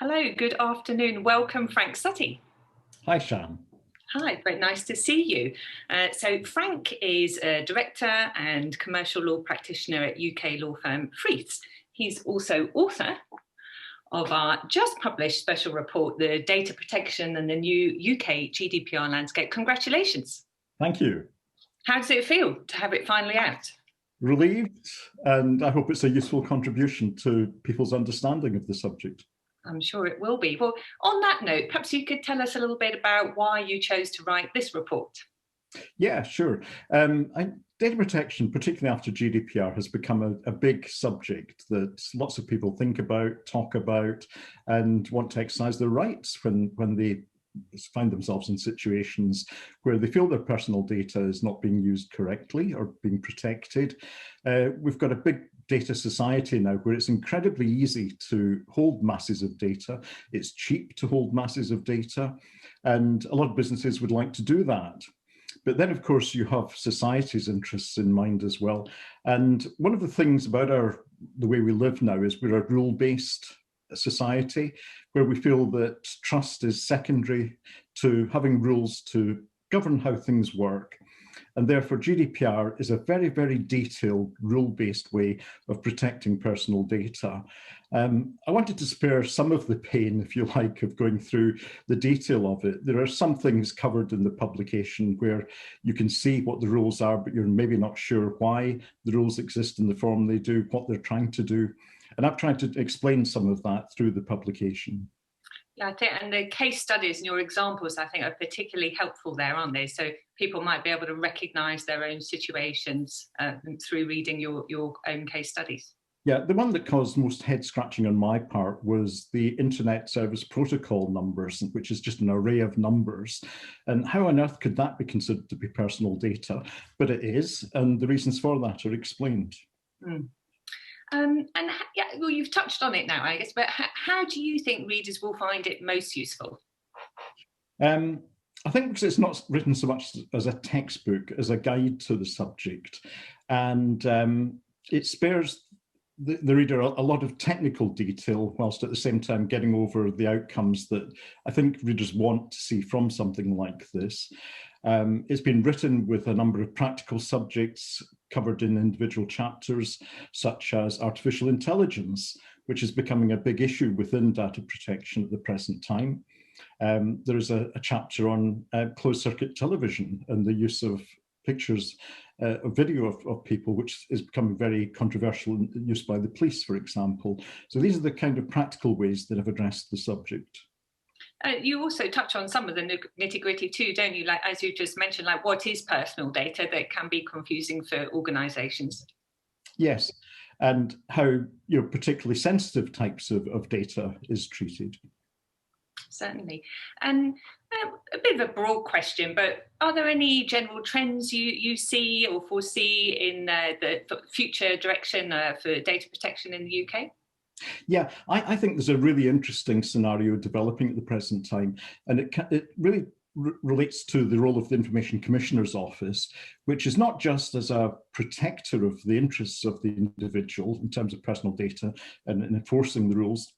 Hello, good afternoon. Welcome, Frank Suttie. Hi, Sian. Hi, very nice to see you. So Frank is a director and commercial law practitioner at UK law firm Freeths. He's also author of our just published special report, The Data Protection and the New UK GDPR Landscape. Congratulations. Thank you. How does it feel to have it finally out? Relieved, and I hope it's a useful contribution to people's understanding of the subject. I'm sure it will be. Well, on that note, perhaps you could tell us a little bit about why you chose to write this report. Yeah, sure. Data protection, particularly after GDPR, has become a big subject that lots of people think about, talk about, and want to exercise their rights when they find themselves in situations where they feel their personal data is not being used correctly or being protected. We've got a big data society now where it's incredibly easy to hold masses of data. It's cheap to hold masses of data, and a lot of businesses would like to do that. But then, of course, you have society's interests in mind as well. And one of the things about the way we live now is we're a rule-based society where we feel that trust is secondary to having rules to govern how things work. And therefore, GDPR is a very, very detailed, rule-based way of protecting personal data. I wanted to spare some of the pain, if you like, of going through the detail of it. There are some things covered in the publication where you can see what the rules are, but you're maybe not sure why the rules exist in the form they do, what they're trying to do. And I've tried to explain some of that through the publication. Yeah, I think, and the case studies and your examples, I think, are particularly helpful there, aren't they? So people might be able to recognise their own situations through reading your own case studies. Yeah, the one that caused most head scratching on my part was the Internet Service Protocol numbers, which is just an array of numbers. And how on earth could that be considered to be personal data? But it is, and the reasons for that are explained. Mm. Yeah, well, you've touched on it now, I guess, but how do you think readers will find it most useful? I think because it's not written so much as a textbook, as a guide to the subject. And it spares the reader a lot of technical detail, whilst at the same time getting over the outcomes that I think readers want to see from something like this. It's been written with a number of practical subjects covered in individual chapters, such as artificial intelligence, which is becoming a big issue within data protection at the present time. There's a chapter on closed circuit television and the use of pictures, a video of people, which is becoming very controversial in use by the police, for example. So these are the kind of practical ways that have addressed the subject. You also touch on some of the nitty-gritty too, don't you? Like, as you just mentioned, like what is personal data that can be confusing for organisations? Yes, and how particularly sensitive types of data is treated. Certainly. And a bit of a broad question, but are there any general trends you see or foresee in the future direction for data protection in the UK? Yeah, I think there's a really interesting scenario developing at the present time, and it really relates to the role of the Information Commissioner's Office, which is not just as a protector of the interests of the individual in terms of personal data and enforcing the rules,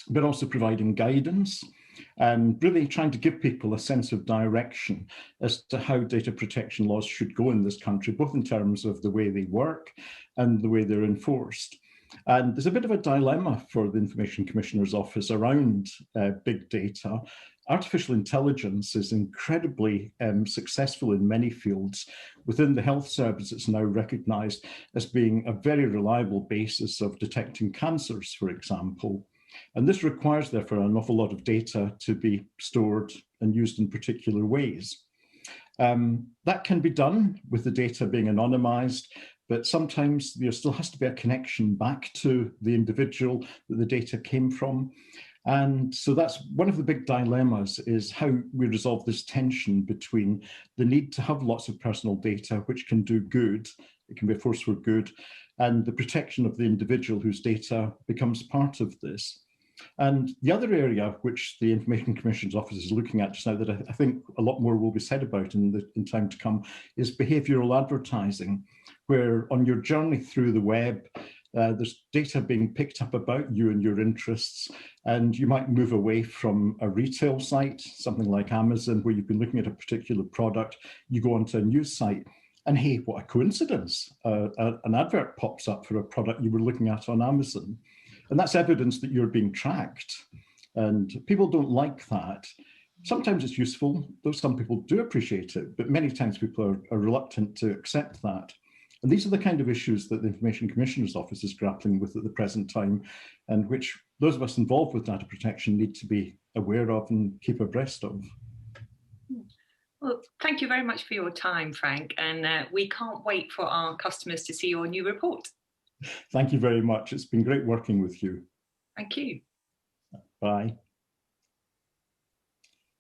but also providing guidance and really trying to give people a sense of direction as to how data protection laws should go in this country, both in terms of the way they work and the way they're enforced. And there's a bit of a dilemma for the Information Commissioner's Office around big data. Artificial intelligence is incredibly successful in many fields. Within the health service, it's now recognised as being a very reliable basis of detecting cancers, for example. And this requires, therefore, an awful lot of data to be stored and used in particular ways. That can be done with the data being anonymised, but sometimes there still has to be a connection back to the individual that the data came from. And so that's one of the big dilemmas, is how we resolve this tension between the need to have lots of personal data, which can do good, it can be a force for good, and the protection of the individual whose data becomes part of this. And the other area which the Information Commissioner's Office is looking at just now that I think a lot more will be said about in time to come is behavioural advertising, where on your journey through the web, There's data being picked up about you and your interests, and you might move away from a retail site, something like Amazon, where you've been looking at a particular product. You go onto a news site, and hey, what a coincidence. An advert pops up for a product you were looking at on Amazon. And that's evidence that you're being tracked. And people don't like that. Sometimes it's useful, though some people do appreciate it, but many times people are reluctant to accept that. And these are the kind of issues that the Information Commissioner's Office is grappling with at the present time, and which those of us involved with data protection need to be aware of and keep abreast of. Well, thank you very much for your time, Frank, and we can't wait for our customers to see your new report. Thank you very much. It's been great working with you. Thank you. Bye.